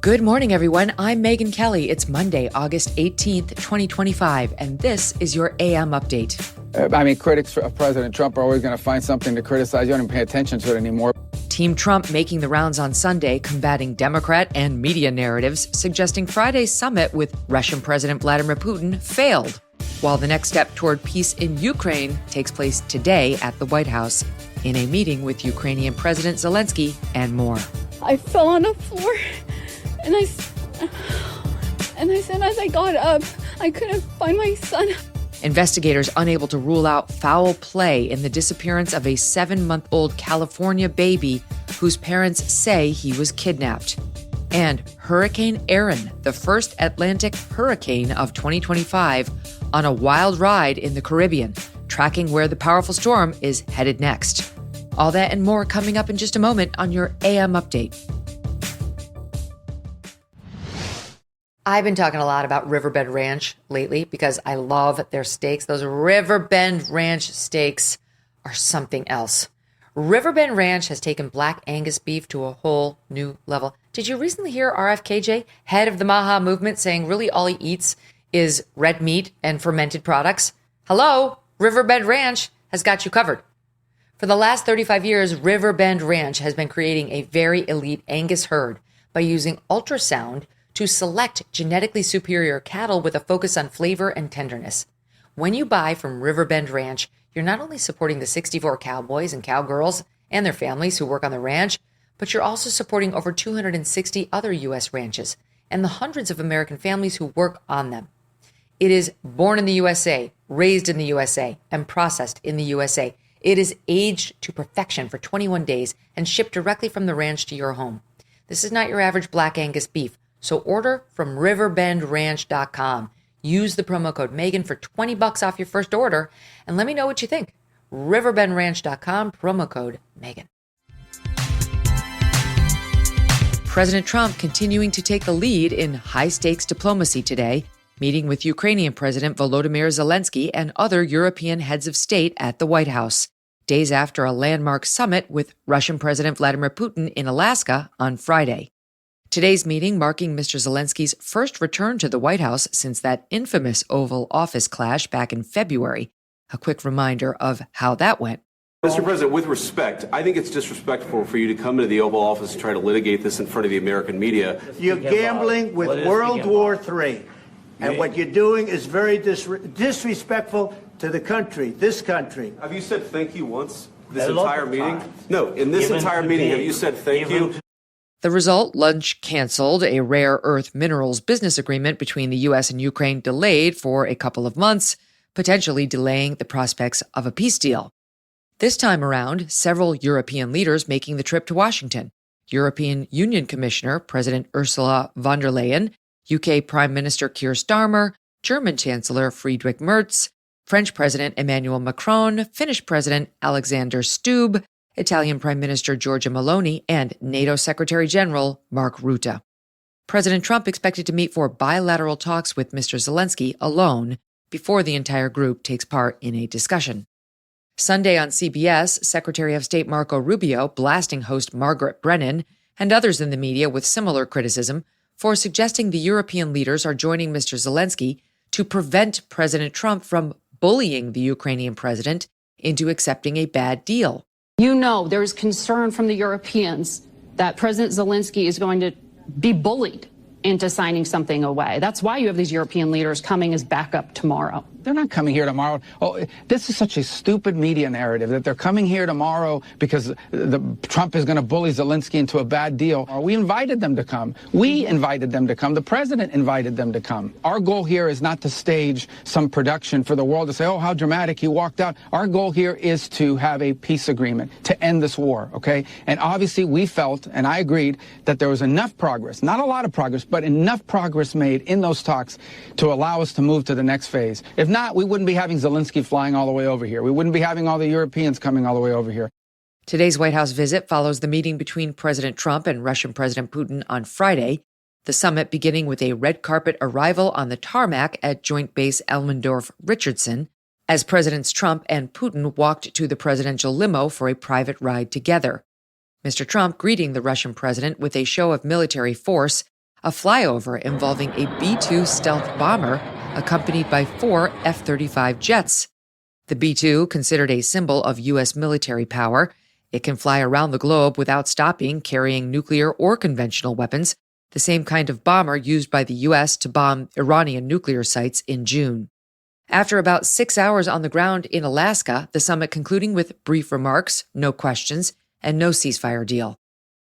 Good morning, everyone. I'm Megyn Kelly. It's Monday, August 18th, 2025, and this is your AM update. Critics of President Trump are always going to find something to criticize. You don't even pay attention to it anymore. Team Trump making the rounds on Sunday, combating Democrat and media narratives, suggesting Friday's summit with Russian President Vladimir Putin failed, while the next step toward peace in Ukraine takes place today at the White House in a meeting with Ukrainian President Zelensky and more. I fell on the floor, and I said as I got up, I couldn't find my son. Investigators unable to rule out foul play in the disappearance of a 7-month-old California baby whose parents say he was kidnapped. And Hurricane Erin, the first Atlantic hurricane of 2025, on a wild ride in the Caribbean, tracking where the powerful storm is headed next. All that and more coming up in just a moment on your AM update. I've been talking a lot about Riverbend Ranch lately because I love their steaks. Those Riverbend Ranch steaks are something else. Riverbend Ranch has taken Black Angus beef to a whole new level. Did you recently hear RFKJ, head of the Maha movement, saying really all he eats is red meat and fermented products? Hello, Riverbend Ranch has got you covered. For the last 35 years, Riverbend Ranch has been creating a very elite Angus herd by using ultrasound to select genetically superior cattle with a focus on flavor and tenderness. When you buy from Riverbend Ranch, you're not only supporting the 64 cowboys and cowgirls and their families who work on the ranch, but you're also supporting over 260 other U.S. ranches and the hundreds of American families who work on them. It is born in the USA, raised in the USA, and processed in the USA. It is aged to perfection for 21 days and shipped directly from the ranch to your home. This is not your average Black Angus beef. So order from riverbendranch.com. Use the promo code Megyn for $20 off your first order, and let me know what you think. riverbendranch.com, promo code Megyn. President Trump continuing to take the lead in high-stakes diplomacy today, meeting with Ukrainian President Volodymyr Zelensky and other European heads of state at the White House, days after a landmark summit with Russian President Vladimir Putin in Alaska on Friday. Today's meeting marking Mr. Zelensky's first return to the White House since that infamous Oval Office clash back in February. A quick reminder of how that went. Mr. President, with respect, I think it's disrespectful for you to come into the Oval Office and try to litigate this in front of the American media. You're gambling with World War III. And what you're doing is very disrespectful to the country, this country. Have you said thank you once this entire meeting? No, in this entire meeting, have you said thank you? The result, lunch canceled, a rare earth minerals business agreement between the U.S. and Ukraine delayed for a couple of months, potentially delaying the prospects of a peace deal. This time around, several European leaders making the trip to Washington. European Union Commissioner President Ursula von der Leyen, UK Prime Minister Keir Starmer, German Chancellor Friedrich Merz, French President Emmanuel Macron, Finnish President Alexander Stubb, Italian Prime Minister Giorgia Meloni, and NATO Secretary General Mark Rutte. President Trump expected to meet for bilateral talks with Mr. Zelensky alone before the entire group takes part in a discussion. Sunday on CBS, Secretary of State Marco Rubio blasting host Margaret Brennan and others in the media with similar criticism for suggesting the European leaders are joining Mr. Zelensky to prevent President Trump from bullying the Ukrainian president into accepting a bad deal. You know, there is concern from the Europeans that President Zelensky is going to be bullied into signing something away. That's why you have these European leaders coming as backup tomorrow. They're not coming here tomorrow. Oh, this is such a stupid media narrative that they're coming here tomorrow because Trump is going to bully Zelensky into a bad deal. We invited them to come. We invited them to come. The president invited them to come. Our goal here is not to stage some production for the world to say, oh, how dramatic, he walked out. Our goal here is to have a peace agreement, to end this war, okay? And obviously we felt, and I agreed, that there was enough progress, not a lot of progress, but enough progress made in those talks to allow us to move to the next phase. If not, we wouldn't be having Zelensky flying all the way over here. We wouldn't be having all the Europeans coming all the way over here. Today's White House visit follows the meeting between President Trump and Russian President Putin on Friday, the summit beginning with a red carpet arrival on the tarmac at Joint Base Elmendorf-Richardson, as Presidents Trump and Putin walked to the presidential limo for a private ride together. Mr. Trump greeting the Russian president with a show of military force, a flyover involving a B-2 stealth bomber accompanied by 4 F-35 jets. The B-2, considered a symbol of U.S. military power, it can fly around the globe without stopping, carrying nuclear or conventional weapons, the same kind of bomber used by the U.S. to bomb Iranian nuclear sites in June. After about 6 hours on the ground in Alaska, the summit concluding with brief remarks, no questions, and no ceasefire deal.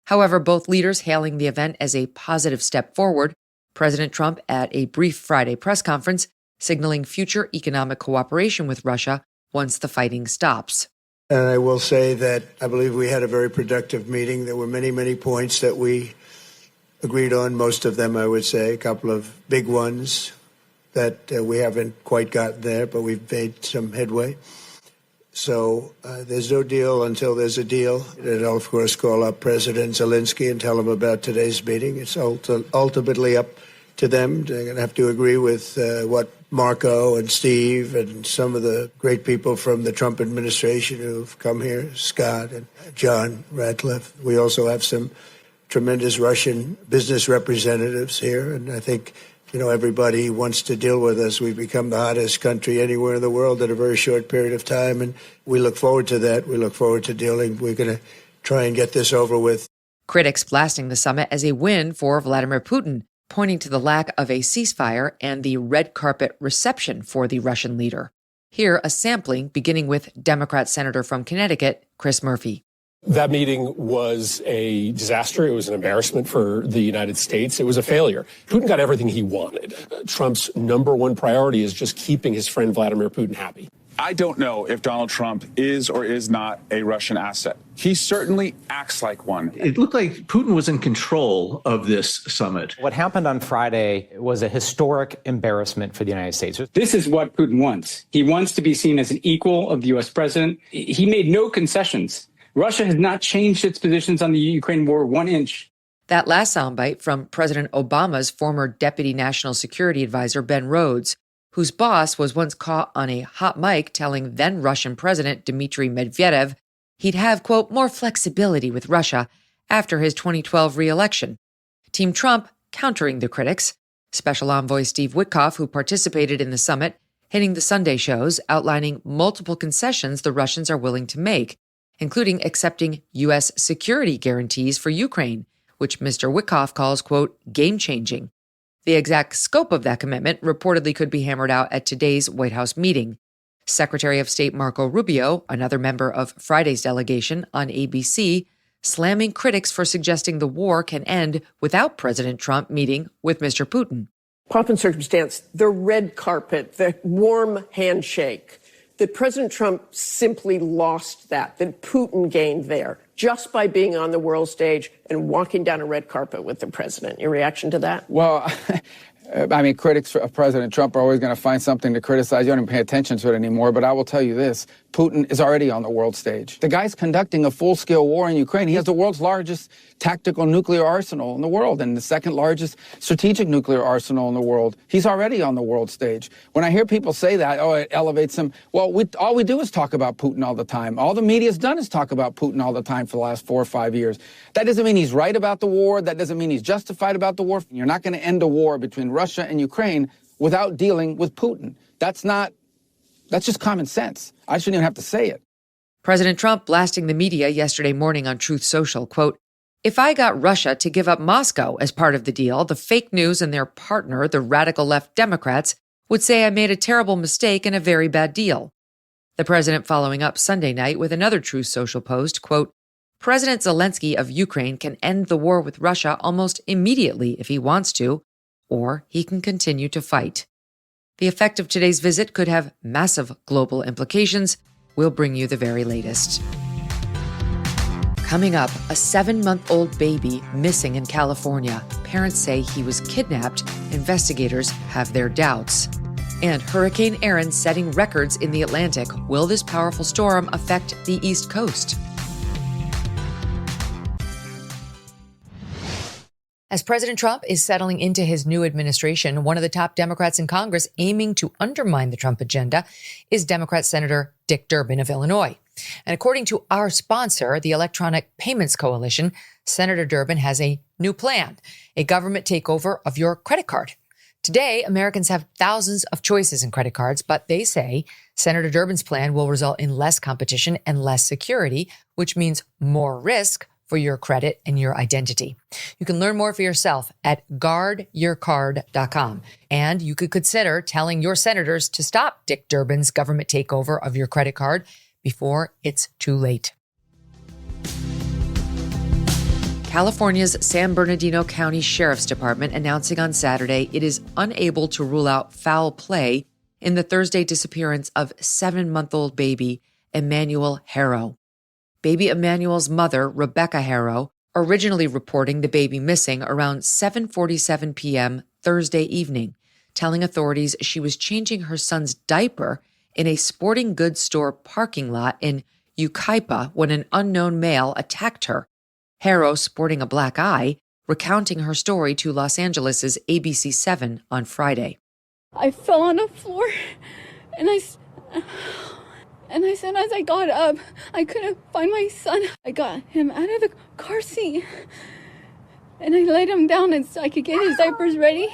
However, both leaders hailing the event as a positive step forward, President Trump at a brief Friday press conference signaling future economic cooperation with Russia once the fighting stops. And I will say that I believe we had a very productive meeting. There were many, many points that we agreed on, most of them, I would say, a couple of big ones that we haven't quite gotten there, but we've made some headway. So there's no deal until there's a deal. And I'll, of course, call up President Zelensky and tell him about today's meeting. It's ultimately up to them. They're going to have to agree with what Marco and Steve and some of the great people from the Trump administration who've come here, Scott and John Ratcliffe. We also have some tremendous Russian business representatives here, and I think everybody wants to deal with us. We've become the hottest country anywhere in the world in a very short period of time, and we look forward to that. We look forward to dealing. We're going to try and get this over with. Critics blasting the summit as a win for Vladimir Putin, pointing to the lack of a ceasefire and the red carpet reception for the Russian leader. Here, a sampling beginning with Democrat Senator from Connecticut, Chris Murphy. That meeting was a disaster. It was an embarrassment for the United States. It was a failure. Putin got everything he wanted. Trump's number one priority is just keeping his friend Vladimir Putin happy. I don't know if Donald Trump is or is not a Russian asset. He certainly acts like one. It looked like Putin was in control of this summit. What happened on Friday was a historic embarrassment for the United States. This is what Putin wants. He wants to be seen as an equal of the U.S. president. He made no concessions. Russia has not changed its positions on the Ukraine war 1 inch. That last soundbite from President Obama's former Deputy National Security Advisor, Ben Rhodes, whose boss was once caught on a hot mic telling then Russian President Dmitry Medvedev he'd have, quote, more flexibility with Russia after his 2012 re-election. Team Trump countering the critics. Special Envoy Steve Witkoff, who participated in the summit, hitting the Sunday shows, outlining multiple concessions the Russians are willing to make, including accepting U.S. security guarantees for Ukraine, which Mr. Witkoff calls, quote, game-changing. The exact scope of that commitment reportedly could be hammered out at today's White House meeting. Secretary of State Marco Rubio, another member of Friday's delegation on ABC, slamming critics for suggesting the war can end without President Trump meeting with Mr. Putin. Pomp and circumstance, the red carpet, the warm handshake, that President Trump simply lost that Putin gained there just by being on the world stage and walking down a red carpet with the president. Your reaction to that? Well, I mean, critics of President Trump are always going to find something to criticize. You don't even pay attention to it anymore. But I will tell you this. Putin is already on the world stage. The guy's conducting a full-scale war in Ukraine. He has the world's largest tactical nuclear arsenal in the world and the second largest strategic nuclear arsenal in the world. He's already on the world stage. When I hear people say that, oh, it elevates him. Well, all we do is talk about Putin all the time. All the media's done is talk about Putin all the time for the last 4 or 5 years. That doesn't mean he's right about the war. That doesn't mean he's justified about the war. You're not going to end a war between Russia and Ukraine without dealing with Putin. That's just common sense. I shouldn't even have to say it. President Trump blasting the media yesterday morning on Truth Social, quote, if I got Russia to give up Moscow as part of the deal, the fake news and their partner, the radical left Democrats, would say I made a terrible mistake and a very bad deal. The president following up Sunday night with another Truth Social post, quote, President Zelensky of Ukraine can end the war with Russia almost immediately if he wants to, or he can continue to fight. The effect of today's visit could have massive global implications. We'll bring you the very latest. Coming up, a 7-month-old baby missing in California. Parents say he was kidnapped. Investigators have their doubts. And Hurricane Erin setting records in the Atlantic. Will this powerful storm affect the East Coast? As President Trump is settling into his new administration, one of the top Democrats in Congress aiming to undermine the Trump agenda is Democrat Senator Dick Durbin of Illinois. And according to our sponsor, the Electronic Payments Coalition, Senator Durbin has a new plan, a government takeover of your credit card. Today, Americans have thousands of choices in credit cards, but they say Senator Durbin's plan will result in less competition and less security, which means more risk for your credit and your identity. You can learn more for yourself at guardyourcard.com. And you could consider telling your senators to stop Dick Durbin's government takeover of your credit card before it's too late. California's San Bernardino County Sheriff's Department announcing on Saturday it is unable to rule out foul play in the Thursday disappearance of 7-month-old baby Emmanuel Haro. Baby Emmanuel's mother, Rebecca Haro, originally reporting the baby missing around 7:47 p.m. Thursday evening, telling authorities she was changing her son's diaper in a sporting goods store parking lot in Yucaipa when an unknown male attacked her. Haro, sporting a black eye, recounting her story to Los Angeles' ABC7 on Friday. I fell on the floor, and I said as I got up, I couldn't find my son. I got him out of the car seat, and I laid him down and so I could get his diapers ready.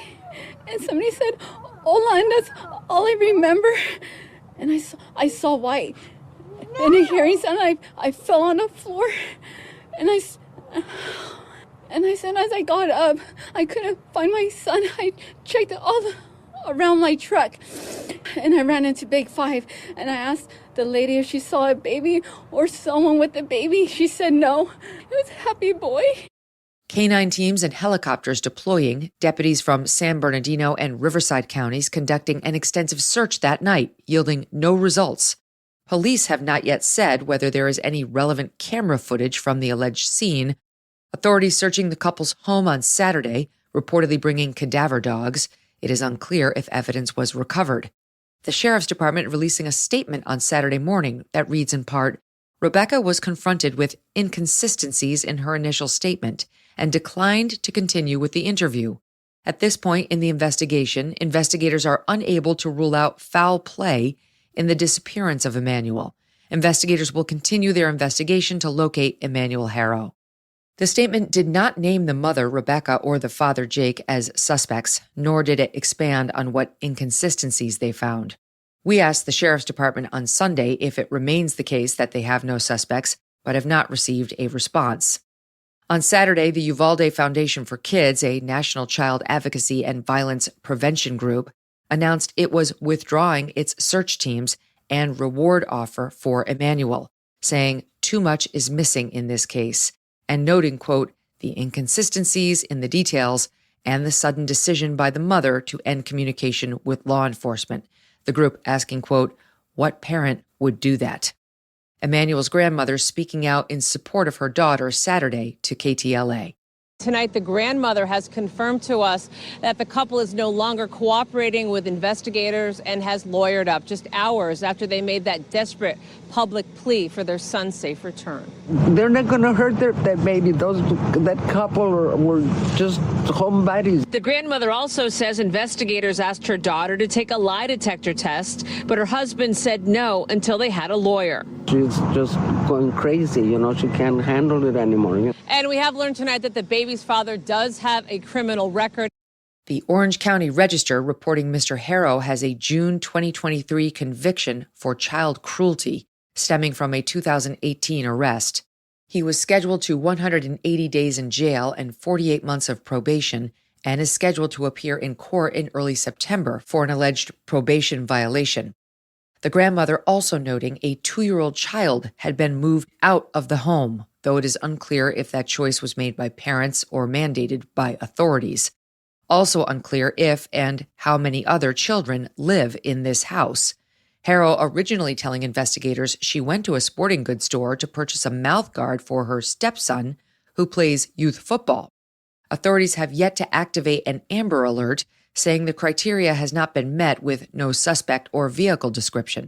And somebody said, "Hola," and that's all I remember. And I saw white, and a hearing sound. I fell on the floor, and I said as I got up, I couldn't find my son. I checked all around my truck, and I ran into Big 5, and I asked the lady if she saw a baby or someone with a baby. She said no. It was a happy boy. K-9 teams and helicopters deploying, deputies from San Bernardino and Riverside counties conducting an extensive search that night, yielding no results. Police have not yet said whether there is any relevant camera footage from the alleged scene. Authorities searching the couple's home on Saturday, reportedly bringing cadaver dogs. It is unclear if evidence was recovered. The Sheriff's Department releasing a statement on Saturday morning that reads in part, Rebecca was confronted with inconsistencies in her initial statement and declined to continue with the interview. At this point in the investigation, investigators are unable to rule out foul play in the disappearance of Emmanuel. Investigators will continue their investigation to locate Emmanuel Haro. The statement did not name the mother, Rebecca, or the father, Jake, as suspects, nor did it expand on what inconsistencies they found. We asked the Sheriff's Department on Sunday if it remains the case that they have no suspects, but have not received a response. On Saturday, the Uvalde Foundation for Kids, a national child advocacy and violence prevention group, announced it was withdrawing its search teams and reward offer for Emmanuel, saying too much is missing in this case, and noting, quote, the inconsistencies in the details and the sudden decision by the mother to end communication with law enforcement. The group asking, quote, what parent would do that? Emmanuel's grandmother speaking out in support of her daughter Saturday to KTLA. Tonight, the grandmother has confirmed to us that the couple is no longer cooperating with investigators and has lawyered up just hours after they made that desperate public plea for their son's safe return. They're not going to hurt that baby. That couple were just homebodies. The grandmother also says investigators asked her daughter to take a lie detector test, but her husband said no until they had a lawyer. She's just going crazy. She can't handle it anymore. And we have learned tonight that the baby's father does have a criminal record. The Orange County Register reporting Mr. Haro has a June 2023 conviction for child cruelty stemming from a 2018 arrest. He was scheduled to 180 days in jail and 48 months of probation and is scheduled to appear in court in early September for an alleged probation violation. The grandmother also noting a 2-year-old child had been moved out of the home, though it is unclear if that choice was made by parents or mandated by authorities. Also unclear if and how many other children live in this house. Haro originally telling investigators she went to a sporting goods store to purchase a mouthguard for her stepson, who plays youth football. Authorities have yet to activate an Amber Alert, saying the criteria has not been met with no suspect or vehicle description.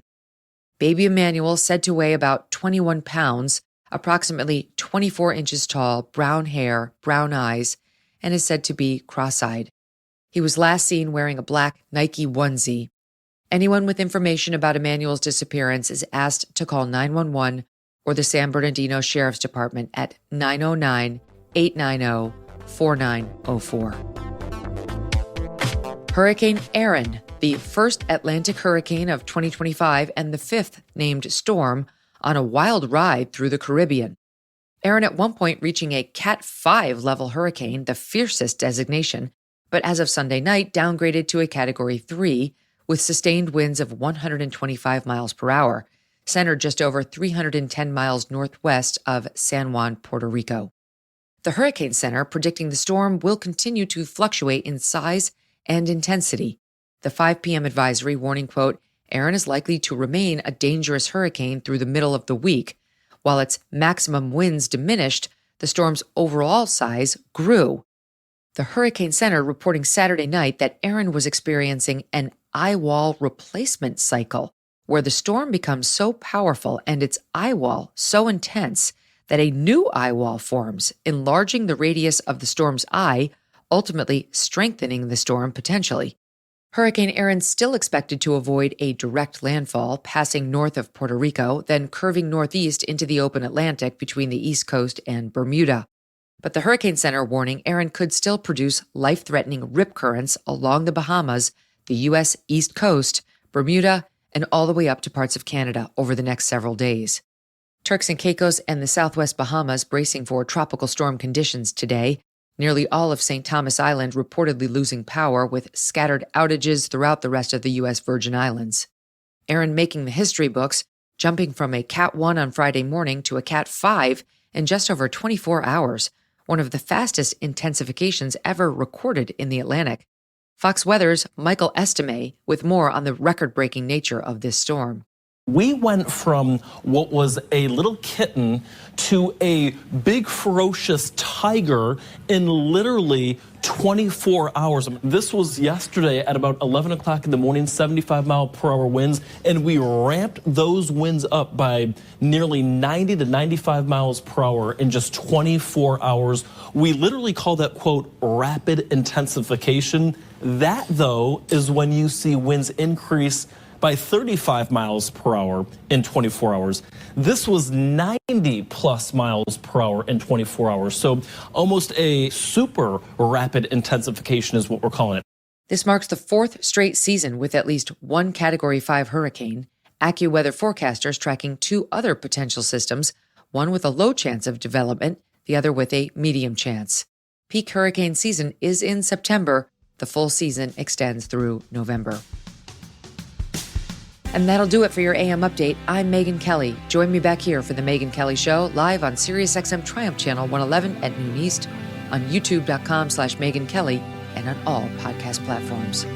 Baby Emmanuel said to weigh about 21 pounds, approximately 24 inches tall, brown hair, brown eyes, and is said to be cross-eyed. He was last seen wearing a black Nike onesie. Anyone with information about Emmanuel's disappearance is asked to call 911 or the San Bernardino Sheriff's Department at 909-890-4904. Hurricane Erin, the first Atlantic hurricane of 2025 and the fifth named storm, on a wild ride through the Caribbean. Erin at one point reaching a Cat 5 level hurricane, the fiercest designation, but as of Sunday night downgraded to a Category 3 with sustained winds of 125 miles per hour, centered just over 310 miles northwest of San Juan, Puerto Rico. The Hurricane Center predicting the storm will continue to fluctuate in size and intensity. The 5 p.m. advisory warning, quote, Erin is likely to remain a dangerous hurricane through the middle of the week. While its maximum winds diminished, the storm's overall size grew. The Hurricane Center reporting Saturday night that Erin was experiencing an eye wall replacement cycle, where the storm becomes so powerful and its eye wall so intense that a new eye wall forms, enlarging the radius of the storm's eye, ultimately strengthening the storm potentially. Hurricane Erin still expected to avoid a direct landfall, passing north of Puerto Rico, then curving northeast into the open Atlantic between the East Coast and Bermuda. But the Hurricane Center warning Erin could still produce life-threatening rip currents along the Bahamas, the U.S. East Coast, Bermuda, and all the way up to parts of Canada over the next several days. Turks and Caicos and the southwest Bahamas bracing for tropical storm conditions today. Nearly all of St. Thomas Island reportedly losing power with scattered outages throughout the rest of the U.S. Virgin Islands. Erin making the history books, jumping from a Cat 1 on Friday morning to a Cat 5 in just over 24 hours, one of the fastest intensifications ever recorded in the Atlantic. Fox Weather's Michael Estime with more on the record-breaking nature of this storm. We went from what was a little kitten to a big ferocious tiger in literally 24 hours. This was yesterday at about 11 o'clock in the morning, 75 mile per hour winds, and we ramped those winds up by nearly 90 to 95 miles per hour in just 24 hours. We literally call that, quote, rapid intensification. That, though, is when you see winds increase by 35 miles per hour in 24 hours. This was 90 plus miles per hour in 24 hours. So almost a super rapid intensification is what we're calling it. This marks the fourth straight season with at least one Category 5 hurricane. AccuWeather forecasters tracking two other potential systems, one with a low chance of development, the other with a medium chance. Peak hurricane season is in September. The full season extends through November. And that'll do it for your AM update. I'm Megyn Kelly. Join me back here for the Megyn Kelly Show, live on SiriusXM Triumph Channel 111 at noon East, on youtube.com/Megyn Kelly, and on all podcast platforms.